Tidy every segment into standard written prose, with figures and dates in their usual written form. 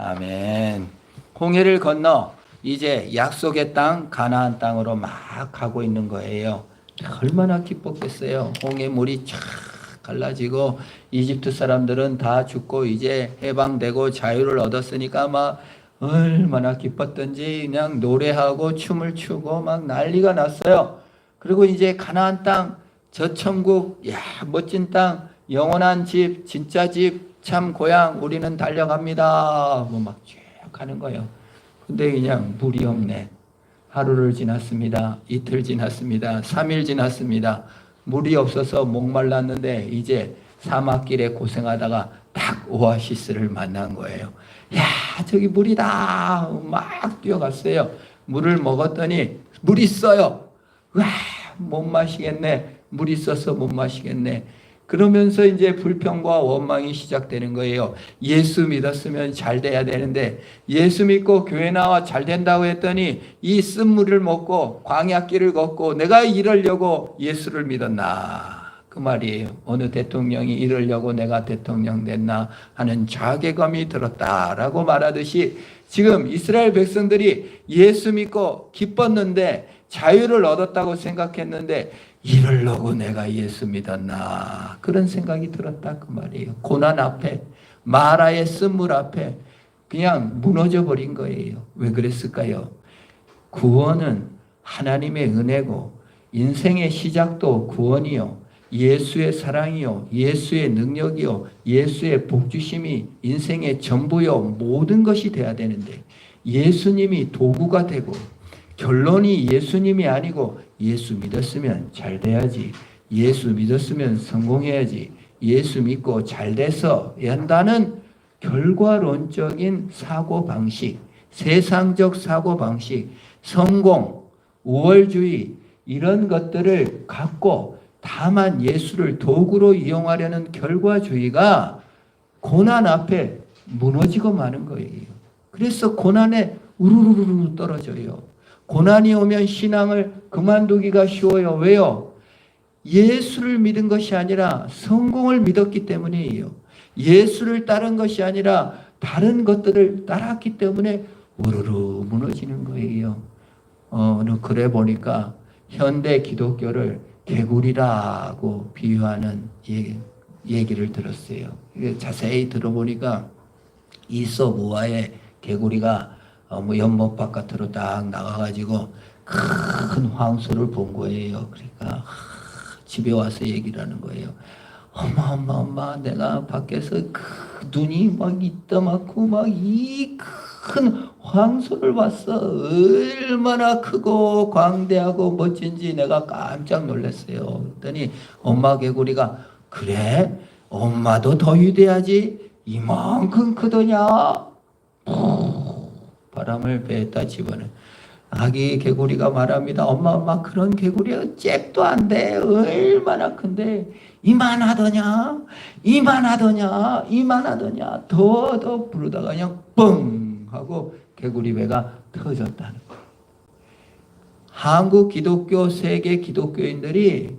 아멘. 홍해를 건너 이제 약속의 땅 가나안 땅으로 막 가고 있는 거예요. 얼마나 기뻤겠어요. 홍해 물이 쫙 갈라지고 이집트 사람들은 다 죽고 이제 해방되고 자유를 얻었으니까 막 얼마나 기뻤던지 그냥 노래하고 춤을 추고 막 난리가 났어요. 그리고 이제 가나안 땅, 저 천국, 야 멋진 땅, 영원한 집, 진짜 집, 참 고향, 우리는 달려갑니다. 뭐 막 쭉 가는 거예요. 근데 그냥 물이 없네. 하루를 지났습니다. 이틀 지났습니다. 3일 지났습니다. 물이 없어서 목말랐는데 이제 사막길에 고생하다가 딱 오아시스를 만난 거예요. 야, 저기 물이다. 막 뛰어갔어요. 물을 먹었더니 물 있어요. 와, 못 마시겠네. 물 있어서 못 마시겠네. 그러면서 이제 불평과 원망이 시작되는 거예요. 예수 믿었으면 잘 돼야 되는데 예수 믿고 교회 나와 잘 된다고 했더니 이 쓴물을 먹고 광야길을 걷고 내가 이러려고 예수를 믿었나 그 말이에요. 어느 대통령이 이러려고 내가 대통령 됐나 하는 자괴감이 들었다라고 말하듯이 지금 이스라엘 백성들이 예수 믿고 기뻤는데 자유를 얻었다고 생각했는데 이러려고 내가 예수 믿었나 그런 생각이 들었다 그 말이에요. 고난 앞에 마라의 쓴물 앞에 그냥 무너져 버린 거예요. 왜 그랬을까요? 구원은 하나님의 은혜고 인생의 시작도 구원이요 예수의 사랑이요 예수의 능력이요 예수의 복주심이 인생의 전부요 모든 것이 돼야 되는데 예수님이 도구가 되고 결론이 예수님이 아니고 예수 믿었으면 잘 돼야지. 예수 믿었으면 성공해야지. 예수 믿고 잘 돼서 한다는 결과론적인 사고방식, 세상적 사고방식, 성공, 우월주의 이런 것들을 갖고 다만 예수를 도구로 이용하려는 결과주의가 고난 앞에 무너지고 마는 거예요. 그래서 고난에 우르르르 떨어져요. 고난이 오면 신앙을 그만두기가 쉬워요. 왜요? 예수를 믿은 것이 아니라 성공을 믿었기 때문이에요. 예수를 따른 것이 아니라 다른 것들을 따랐기 때문에 우르르 무너지는 거예요. 어느 글에 보니까 현대 기독교를 개구리라고 비유하는 얘기를 들었어요. 자세히 들어보니까 이솝우화의 개구리가 연못 바깥으로 딱 나가가지고 큰 황소를 본 거예요. 그러니까 집에 와서 얘기를 하는 거예요. 엄마 내가 밖에서 그 눈이 막 이따맣고 막 이 큰 황소를 봤어. 얼마나 크고 광대하고 멋진지 내가 깜짝 놀랐어요. 그랬더니 엄마 개구리가 그래? 엄마도 더 위대하지? 이만큼 크더냐? 바람을 배에다 집어넣어. 아기 개구리가 말합니다. 엄마 그런 개구리가 잽도 안 돼. 얼마나 큰데 이만하더냐 더 부르다가 그냥 뻥 하고 개구리 배가 터졌다는 거예요. 한국 기독교 세계 기독교인들이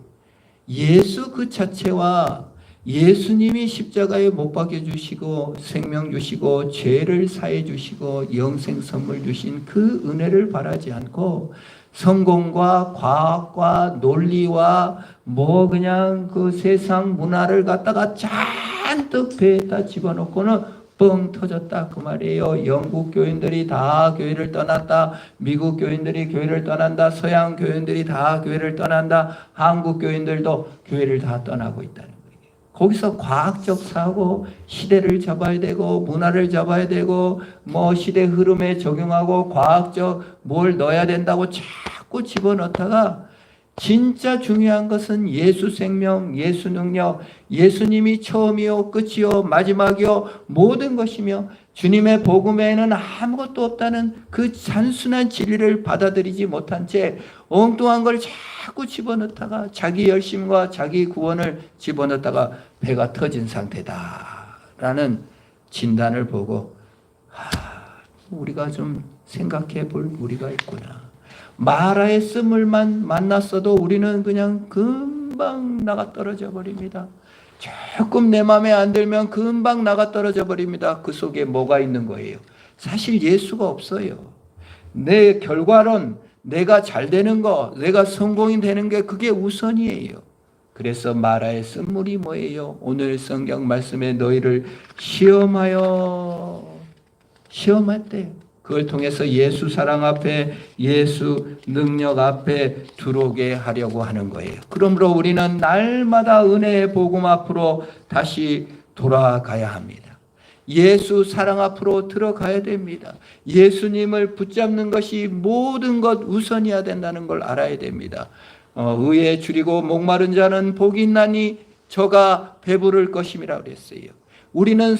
예수 그 자체와 예수님이 십자가에 못 박혀 주시고 생명 주시고 죄를 사해 주시고 영생 선물 주신 그 은혜를 바라지 않고 성공과 과학과 논리와 뭐 그냥 그 세상 문화를 갖다가 잔뜩 배에다 집어넣고는 뻥 터졌다 그 말이에요. 영국 교인들이 다 교회를 떠났다. 미국 교인들이 교회를 떠난다. 서양 교인들이 다 교회를 떠난다. 한국 교인들도 교회를 다 떠나고 있다는 거예요. 거기서 과학적 사고, 시대를 잡아야 되고 문화를 잡아야 되고 뭐 시대 흐름에 적용하고 과학적 뭘 넣어야 된다고 자꾸 집어넣다가 진짜 중요한 것은 예수 생명, 예수 능력, 예수님이 처음이요, 끝이요, 마지막이요, 모든 것이며 주님의 복음에는 아무것도 없다는 그 단순한 진리를 받아들이지 못한 채 엉뚱한 걸 자꾸 집어넣다가 자기 열심과 자기 구원을 집어넣다가 배가 터진 상태다라는 진단을 보고 우리가 좀 생각해 볼 무리가 있구나. 마라의 쓴물만 만났어도 우리는 그냥 금방 나가 떨어져 버립니다. 조금 내 마음에 안 들면 금방 나가 떨어져 버립니다. 그 속에 뭐가 있는 거예요? 사실 예수가 없어요. 내 결과론 내가 잘 되는 거, 내가 성공이 되는 게 그게 우선이에요. 그래서 마라의 쓴물이 뭐예요? 오늘 성경 말씀에 너희를 시험했대요. 그걸 통해서 예수 사랑 앞에, 예수 능력 앞에 들어오게 하려고 하는 거예요. 그러므로 우리는 날마다 은혜의 복음 앞으로 다시 돌아가야 합니다. 예수 사랑 앞으로 들어가야 됩니다. 예수님을 붙잡는 것이 모든 것 우선이어야 된다는 걸 알아야 됩니다. 의에 줄이고 목마른 자는 복이 있나니 저가 배부를 것임이라 그랬어요. 우리는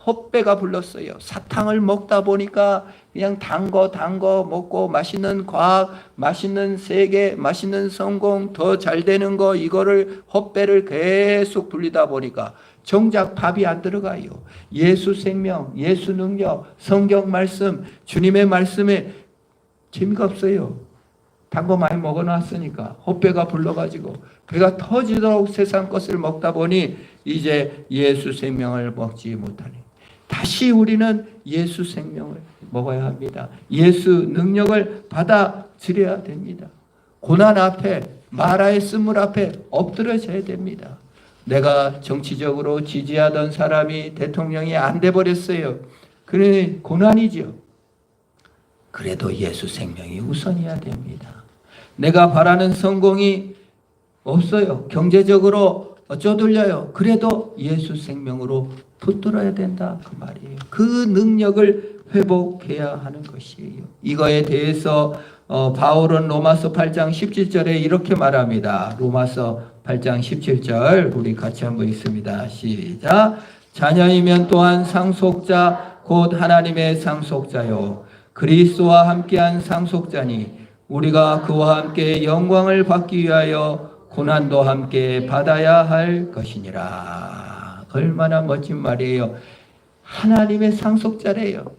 헛배가 불렀어요. 사탕을 먹다 보니까 그냥 단 거 먹고 맛있는 과학, 맛있는 세계, 맛있는 성공, 더 잘 되는 거 이거를 헛배를 계속 불리다 보니까 정작 밥이 안 들어가요. 예수 생명, 예수 능력, 성경 말씀, 주님의 말씀에 재미가 없어요. 단 거 많이 먹어놨으니까 헛배가 불러가지고 배가 터지도록 세상 것을 먹다 보니 이제 예수 생명을 먹지 못하니 다시 우리는 예수 생명을 먹어야 합니다. 예수 능력을 받아들여야 됩니다. 고난 앞에, 마라의 쓴물 앞에 엎드려져야 됩니다. 내가 정치적으로 지지하던 사람이 대통령이 안 돼버렸어요. 그래 고난이죠. 그래도 예수 생명이 우선이어야 됩니다. 내가 바라는 성공이 없어요. 경제적으로 쪼들려요. 그래도 예수 생명으로 붙들어야 된다 그 말이에요. 그 능력을 회복해야 하는 것이에요. 이거에 대해서 바울은 로마서 8장 17절에 이렇게 말합니다. 로마서 8장 17절 우리 같이 한번 읽습니다. 시작. 자녀이면 또한 상속자 곧 하나님의 상속자요 그리스도와 함께한 상속자니 우리가 그와 함께 영광을 받기 위하여 고난도 함께 받아야 할 것이니라. 얼마나 멋진 말이에요. 하나님의 상속자래요.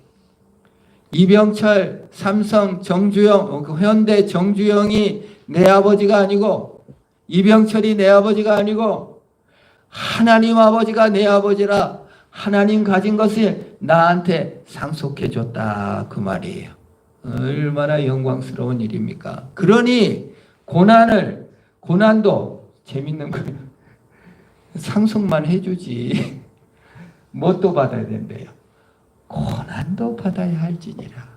이병철, 삼성, 정주영, 현대 정주영이 내 아버지가 아니고 이병철이 내 아버지가 아니고 하나님 아버지가 내 아버지라 하나님 가진 것을 나한테 상속해 줬다 그 말이에요. 얼마나 영광스러운 일입니까? 그러니 고난도 재밌는 거예요. 상속만 해주지 뭣도 받아야 된대요. 고난도 받아야 할지니라.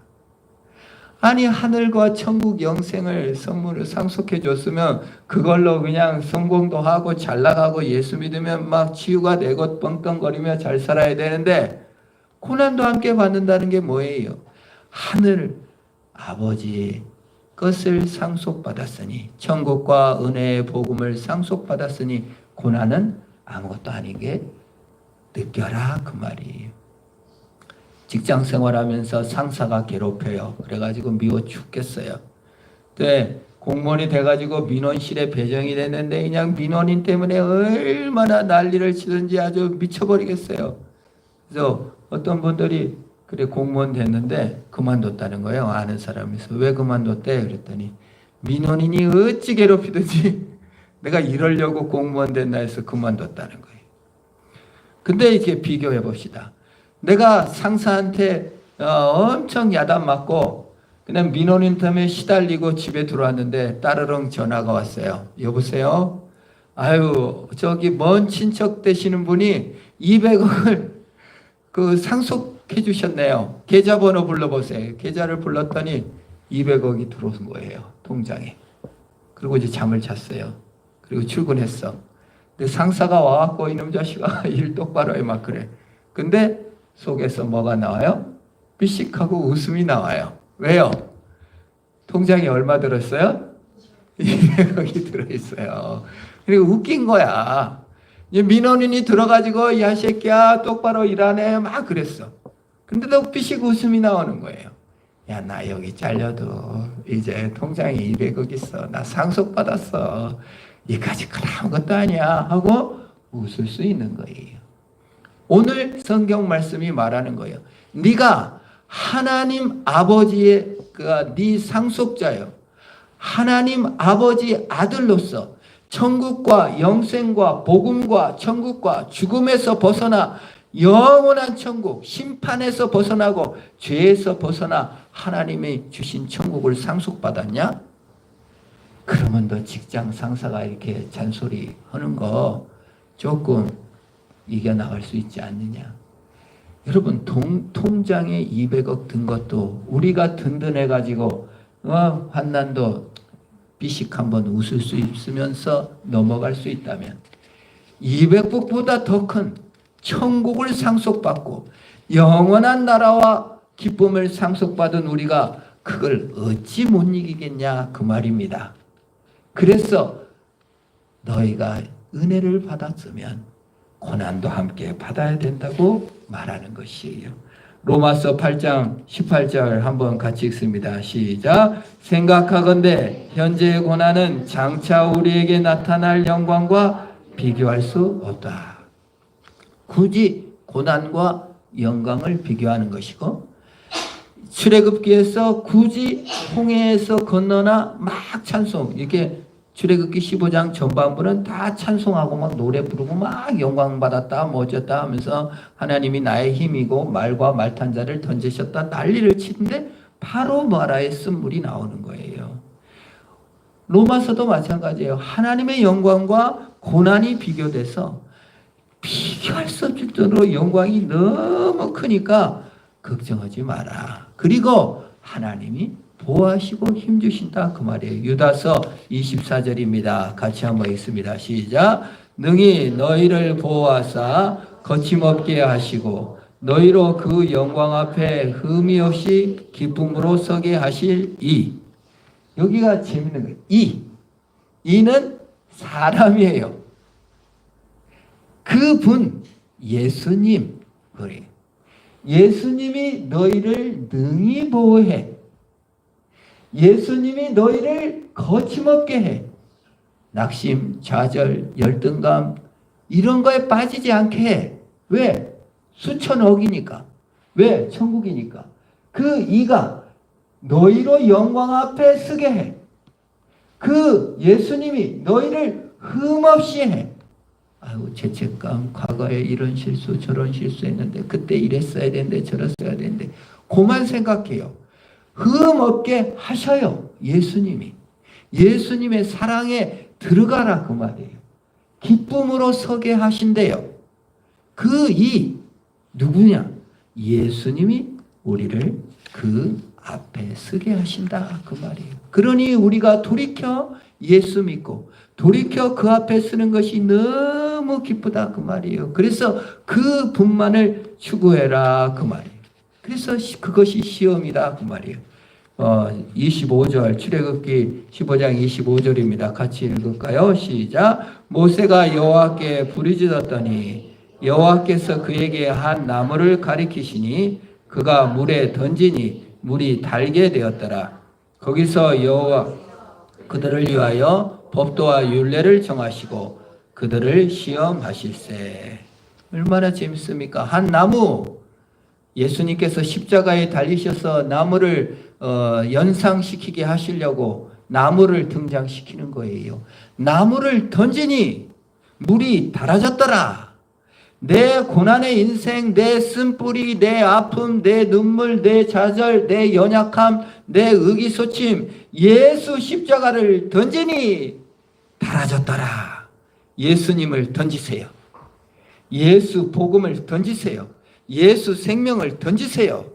아니 하늘과 천국 영생을 선물을 상속해 줬으면 그걸로 그냥 성공도 하고 잘 나가고 예수 믿으면 막 치유가 되고 뻥뻥거리며 잘 살아야 되는데 고난도 함께 받는다는 게 뭐예요? 하늘 아버지의 것을 상속받았으니 천국과 은혜의 복음을 상속받았으니 고난은 아무것도 아닌 게 느껴라 그 말이에요. 직장 생활하면서 상사가 괴롭혀요. 그래가지고 미워 죽겠어요. 네, 공무원이 돼가지고 민원실에 배정이 됐는데 그냥 민원인 때문에 얼마나 난리를 치든지 아주 미쳐버리겠어요. 그래서 어떤 분들이 그래 공무원 됐는데 그만뒀다는 거예요. 아는 사람에서. 왜 그만뒀대? 그랬더니 민원인이 어찌 괴롭히든지 내가 이러려고 공무원 됐나 해서 그만뒀다는 거예요. 근데 이렇게 비교해 봅시다. 내가 상사한테 엄청 야단 맞고 그냥 민원인 때문에 시달리고 집에 들어왔는데 따르릉 전화가 왔어요. 여보세요? 아유 저기 먼 친척 되시는 분이 200억을 그 상속해 주셨네요. 계좌번호 불러보세요. 계좌를 불렀더니 200억이 들어온 거예요. 통장에. 그리고 이제 잠을 잤어요. 그리고 출근했어. 근데 상사가 와갖고 이놈 자식아 일 똑바로 해 막 그래. 근데 속에서 뭐가 나와요? 삐식하고 웃음이 나와요. 왜요? 통장에 얼마 들었어요? 200억이 들어있어요. 그리고 웃긴 거야. 민원인이 들어가지고 야 새끼야 똑바로 일하네 막 그랬어. 근데 또 삐식 웃음이 나오는 거예요. 야 나 여기 잘려도 이제 통장에 200억 있어. 나 상속받았어. 이까지 큰 아무것도 아니야 하고 웃을 수 있는 거예요. 오늘 성경 말씀이 말하는 거예요. 네가 하나님 아버지의 네 상속자요. 하나님 아버지 아들로서 천국과 영생과 복음과 천국과 죽음에서 벗어나 영원한 천국, 심판에서 벗어나고 죄에서 벗어나 하나님이 주신 천국을 상속받았냐? 그러면 너 직장 상사가 이렇게 잔소리 하는 거 조금 이겨나갈 수 있지 않느냐? 여러분, 통장에 200억 든 것도 우리가 든든해가지고 환난도 비식 한번 웃을 수 있으면서 넘어갈 수 있다면 200억보다 더 큰 천국을 상속받고 영원한 나라와 기쁨을 상속받은 우리가 그걸 어찌 못 이기겠냐 그 말입니다. 그래서 너희가 은혜를 받았으면 고난도 함께 받아야 된다고 말하는 것이에요. 로마서 8장 18절 한번 같이 읽습니다. 시작. 생각하건대 현재의 고난은 장차 우리에게 나타날 영광과 비교할 수 없다. 굳이 고난과 영광을 비교하는 것이고, 출애굽기에서 굳이 홍해에서 건너나 막 찬송, 이렇게 출애굽기 15장 전반부는 다 찬송하고 막 노래 부르고 막 영광 받았다 뭐 어쩌다 하면서 하나님이 나의 힘이고 말과 말탄자를 던지셨다 난리를 치는데 바로 마라의 쓴물이 나오는 거예요. 로마서도 마찬가지예요. 하나님의 영광과 고난이 비교돼서 비교할 수 없을 정도로 영광이 너무 크니까 걱정하지 마라. 그리고 하나님이 보호하시고 힘주신다 그 말이에요. 유다서 24절입니다. 같이 한번 읽습니다. 시작. 능히 너희를 보호하사 거침없게 하시고 너희로 그 영광 앞에 흠이 없이 기쁨으로 서게 하실 이. 여기가 재밌는 거예요. 이는 사람이에요. 그분 예수님 그래요. 예수님이 너희를 능히 보호해. 예수님이 너희를 거침없게 해. 낙심, 좌절, 열등감 이런 거에 빠지지 않게 해. 왜? 수천억이니까. 왜? 천국이니까. 그 이가 너희로 영광 앞에 서게 해. 그 예수님이 너희를 흠없이 해. 아이고 죄책감, 과거에 이런 실수 저런 실수했는데 그때 이랬어야 되는데 저랬어야 되는데 그만 생각해요. 흠없게 하셔요. 예수님이. 예수님의 사랑에 들어가라 그 말이에요. 기쁨으로 서게 하신대요. 그 이 누구냐? 예수님이 우리를 그 앞에 서게 하신다 그 말이에요. 그러니 우리가 돌이켜 예수 믿고 돌이켜 그 앞에 서는 것이 너무 기쁘다 그 말이에요. 그래서 그 분만을 추구해라 그 말이에요. 그래서 그것이 시험이다 그 말이에요. 25절 출애굽기 15장 25절입니다. 같이 읽을까요? 시작. 모세가 여호와께 부르짖었더니 여호와께서 그에게 한 나무를 가리키시니 그가 물에 던지니 물이 달게 되었더라. 거기서 여호와 그들을 위하여 법도와 율례를 정하시고 그들을 시험하실세. 얼마나 재밌습니까? 한 나무, 예수님께서 십자가에 달리셔서 나무를 연상시키게 하시려고 나무를 등장시키는 거예요. 나무를 던지니 물이 달아졌더라. 내 고난의 인생, 내 쓴뿌리, 내 아픔, 내 눈물, 내 좌절, 내 연약함, 내 의기소침, 예수 십자가를 던지니 달아졌더라. 예수님을 던지세요. 예수 복음을 던지세요. 예수 생명을 던지세요.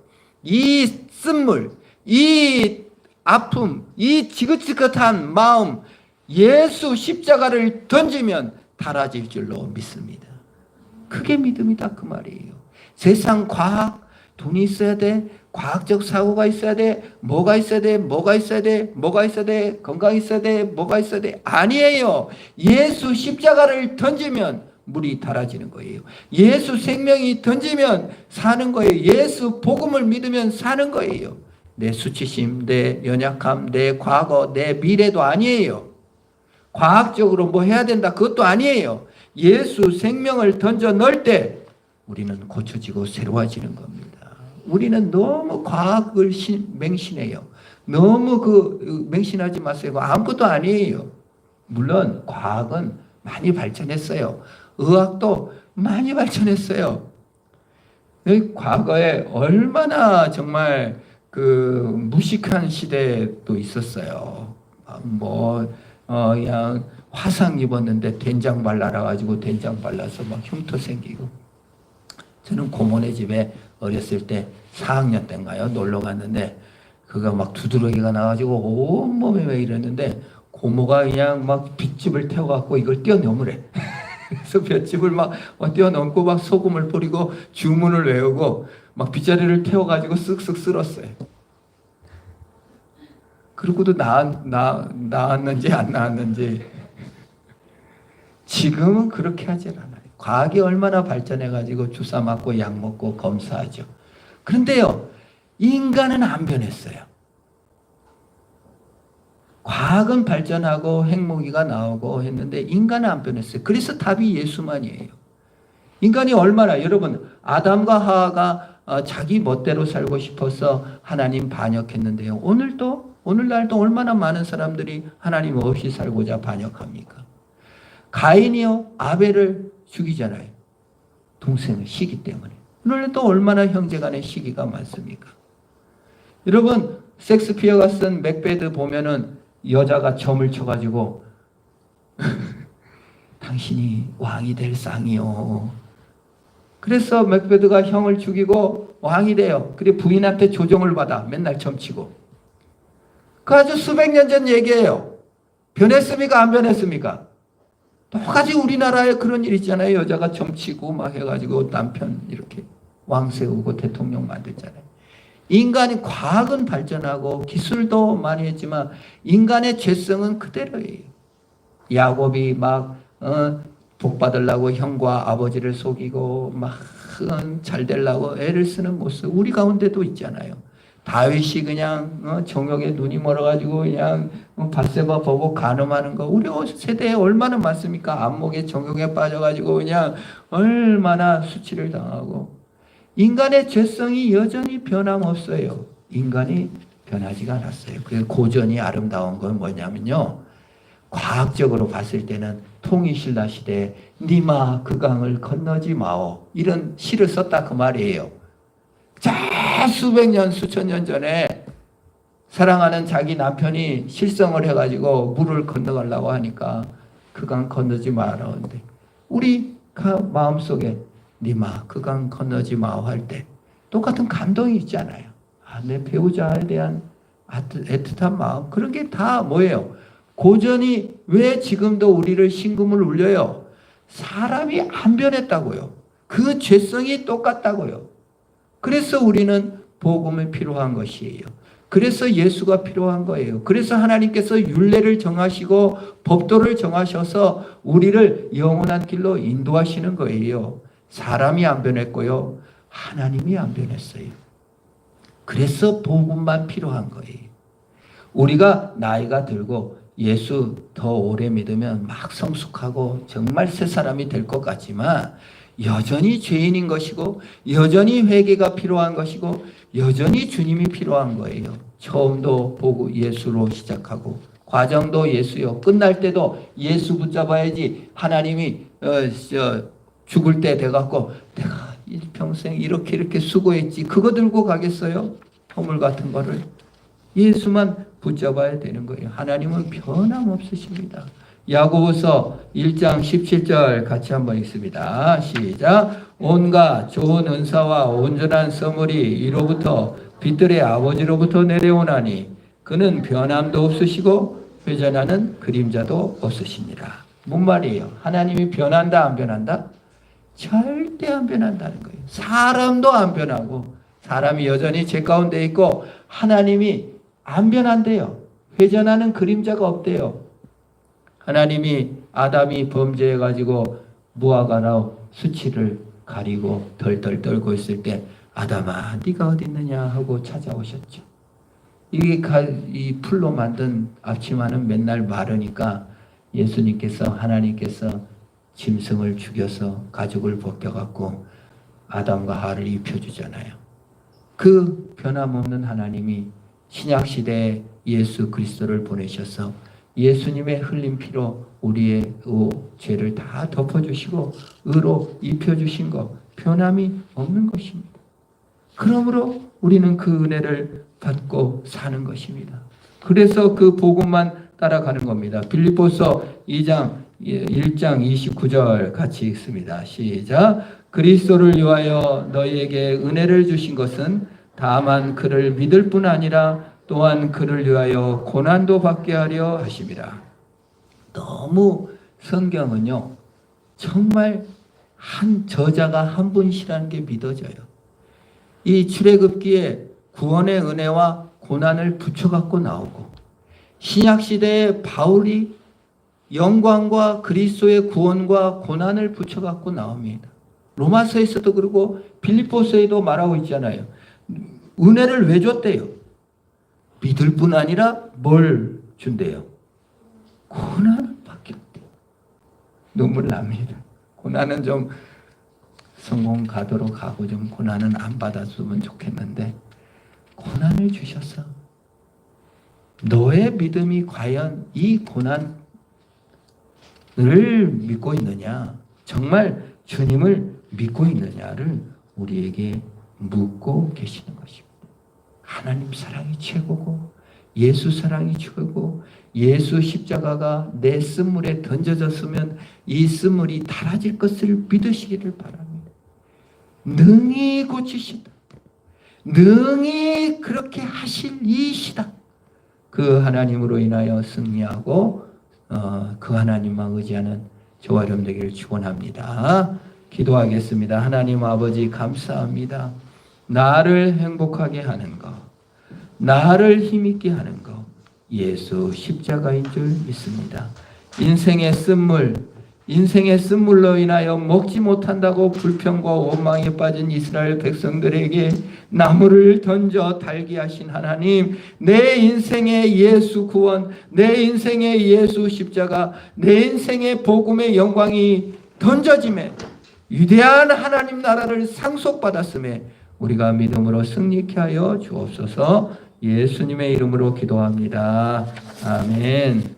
이 쓴물, 이 아픔, 이 지긋지긋한 마음, 예수 십자가를 던지면 달아질 줄로 믿습니다. 그게 믿음이다 그 말이에요. 세상 과학, 돈이 있어야 돼, 과학적 사고가 있어야 돼, 뭐가 있어야 돼, 뭐가 있어야 돼, 뭐가 있어야 돼, 건강이 있어야 돼, 뭐가 있어야 돼. 아니에요. 예수 십자가를 던지면 물이 달아지는 거예요. 예수 생명이 던지면 사는 거예요. 예수 복음을 믿으면 사는 거예요. 내 수치심, 내 연약함, 내 과거, 내 미래도 아니에요. 과학적으로 뭐 해야 된다 그것도 아니에요. 예수 생명을 던져 넣을 때 우리는 고쳐지고 새로워지는 겁니다. 우리는 너무 과학을 맹신해요. 너무 맹신하지 마세요. 아무것도 아니에요. 물론 과학은 많이 발전했어요. 의학도 많이 발전했어요. 과거에 얼마나 정말 그 무식한 시대도 있었어요. 그냥 화상 입었는데 된장 발라라 가지고 된장 발라서 막 흉터 생기고. 저는 고모네 집에 어렸을 때 4학년 때인가요? 놀러 갔는데 그가 막 두드러기가 나가지고 온몸에 왜 이랬는데 고모가 그냥 막 볏짚을 태워갖고 이걸 뛰어넘으래. 그래서 볏짚을 막 뛰어넘고 막 소금을 뿌리고 주문을 외우고 막 빗자루를 태워가지고 쓱쓱 쓸었어요. 그러고도 나았는지 안 나았는지. 지금은 그렇게 하질 않아요. 과학이 얼마나 발전해가지고 주사 맞고 약 먹고 검사하죠. 그런데요, 인간은 안 변했어요. 과학은 발전하고 핵무기가 나오고 했는데 인간은 안 변했어요. 그래서 답이 예수만이에요. 인간이 얼마나, 여러분, 아담과 하와가 자기 멋대로 살고 싶어서 하나님 반역했는데요. 오늘날도 얼마나 많은 사람들이 하나님 없이 살고자 반역합니까? 가인이요, 아벨을 죽이잖아요. 동생의 시기 때문에. 오늘날도 얼마나 형제간의 시기가 많습니까? 여러분, 섹스피어가 쓴 맥베드 보면은 여자가 점을 쳐가지고 당신이 왕이 될 쌍이요. 그래서 맥베드가 형을 죽이고 왕이 돼요. 그래 부인한테 조종을 받아. 맨날 점치고. 그 아주 수백 년 전 얘기예요. 변했습니까? 안 변했습니까? 똑같이 우리나라에 그런 일 있잖아요. 여자가 점치고 막 해가지고 남편 이렇게 왕 세우고 대통령 만들잖아요. 인간이 과학은 발전하고 기술도 많이 했지만 인간의 죄성은 그대로예요. 야곱이 막 복 받으려고 형과 아버지를 속이고 막 잘 되려고 애를 쓰는 모습 우리 가운데도 있잖아요. 다윗이 그냥 정욕에 눈이 멀어가지고 그냥 밧세바 보고 간음하는 거 우리 세대에 얼마나 많습니까? 안목에 정욕에 빠져가지고 그냥 얼마나 수치를 당하고. 인간의 죄성이 여전히 변함없어요. 인간이 변하지가 않았어요. 그래서 고전이 아름다운 건 뭐냐면요. 과학적으로 봤을 때는 통일신라 시대에 니마 그 강을 건너지 마오. 이런 시를 썼다 그 말이에요. 자, 수백 년, 수천 년 전에 사랑하는 자기 남편이 실성을 해가지고 물을 건너가려고 하니까 그 강 건너지 마라. 근데 우리 마음속에 니마 그 강 건너지 마오 할 때 똑같은 감동이 있잖아요. 내 배우자에 대한 애틋한 마음 그런 게 다 뭐예요? 고전이 왜 지금도 우리를 신금을 울려요? 사람이 안 변했다고요. 그 죄성이 똑같다고요. 그래서 우리는 복음이 필요한 것이에요. 그래서 예수가 필요한 거예요. 그래서 하나님께서 율례를 정하시고 법도를 정하셔서 우리를 영원한 길로 인도하시는 거예요. 사람이 안 변했고요. 하나님이 안 변했어요. 그래서 복음만 필요한 거예요. 우리가 나이가 들고 예수 더 오래 믿으면 막 성숙하고 정말 새 사람이 될 것 같지만 여전히 죄인인 것이고 여전히 회개가 필요한 것이고 여전히 주님이 필요한 거예요. 처음도 보고 예수로 시작하고 과정도 예수요. 끝날 때도 예수 붙잡아야지. 하나님이 죽을 때 돼갖고 내가 일평생 이렇게 수고했지 그거 들고 가겠어요? 허물 같은 거를. 예수만 붙잡아야 되는 거예요. 하나님은 변함없으십니다. 야고보서 1장 17절 같이 한번 읽습니다. 시작. 온갖 좋은 은사와 온전한 선물이 이로부터 빛들의 아버지로부터 내려오나니 그는 변함도 없으시고 회전하는 그림자도 없으시니라. 뭔 말이에요? 하나님이 변한다 안 변한다? 절대 안 변한다는 거예요. 사람도 안 변하고 사람이 여전히 죄 가운데 있고 하나님이 안 변한대요. 회전하는 그림자가 없대요. 하나님이 아담이 범죄해가지고 무화과 나무 수치를 가리고 덜덜 떨고 있을 때 아담아 네가 어디 있느냐 하고 찾아오셨죠. 이게 이 풀로 만든 앞치마는 맨날 마르니까 예수님께서 하나님께서 짐승을 죽여서 가죽을 벗겨갖고 아담과 하와를 입혀주잖아요. 그 변함없는 하나님이 신약시대에 예수 그리스도를 보내셔서 예수님의 흘린 피로 우리의 죄를 다 덮어주시고 의로 입혀주신 것 변함이 없는 것입니다. 그러므로 우리는 그 은혜를 받고 사는 것입니다. 그래서 그 복음만 따라가는 겁니다. 빌립보서 2장 1장 29절 같이 읽습니다. 시작. 그리스도를 위하여 너희에게 은혜를 주신 것은 다만 그를 믿을 뿐 아니라 또한 그를 위하여 고난도 받게 하려 하심이라. 너무 성경은요, 정말 한 저자가 한 분이시라는 게 믿어져요. 이 출애굽기에 구원의 은혜와 고난을 붙여갖고 나오고, 신약시대에 바울이 영광과 그리스도의 구원과 고난을 붙여갖고 나옵니다. 로마서에서도 그러고 빌립보서에도 말하고 있잖아요. 은혜를 왜 줬대요? 믿을 뿐 아니라 뭘 준대요? 고난을 받겠대요. 눈물 납니다. 고난은 좀 성공 가도록 하고 좀 고난은 안 받았으면 좋겠는데 고난을 주셔서 너의 믿음이 과연 이 고난을 믿고 있느냐, 정말 주님을 믿고 있느냐를 우리에게 묻고 계시는 것입니다. 하나님 사랑이 최고고 예수 사랑이 최고고 예수 십자가가 내 쓴물에 던져졌으면 이 쓴물이 달아질 것을 믿으시기를 바랍니다. 능히 고치시다. 능히 그렇게 하실 이시다. 그 하나님으로 인하여 승리하고 그 하나님만 의지하는 저와 여러분 되기를 축원합니다. 기도하겠습니다. 하나님 아버지 감사합니다. 나를 행복하게 하는 것, 나를 힘있게 하는 것, 예수 십자가인 줄 믿습니다. 인생의 쓴물로 인하여 먹지 못한다고 불평과 원망에 빠진 이스라엘 백성들에게 나무를 던져 달게 하신 하나님, 내 인생의 예수 구원, 내 인생의 예수 십자가, 내 인생의 복음의 영광이 던져짐에 위대한 하나님 나라를 상속받았음에 우리가 믿음으로 승리케 하여 주옵소서. 예수님의 이름으로 기도합니다. 아멘.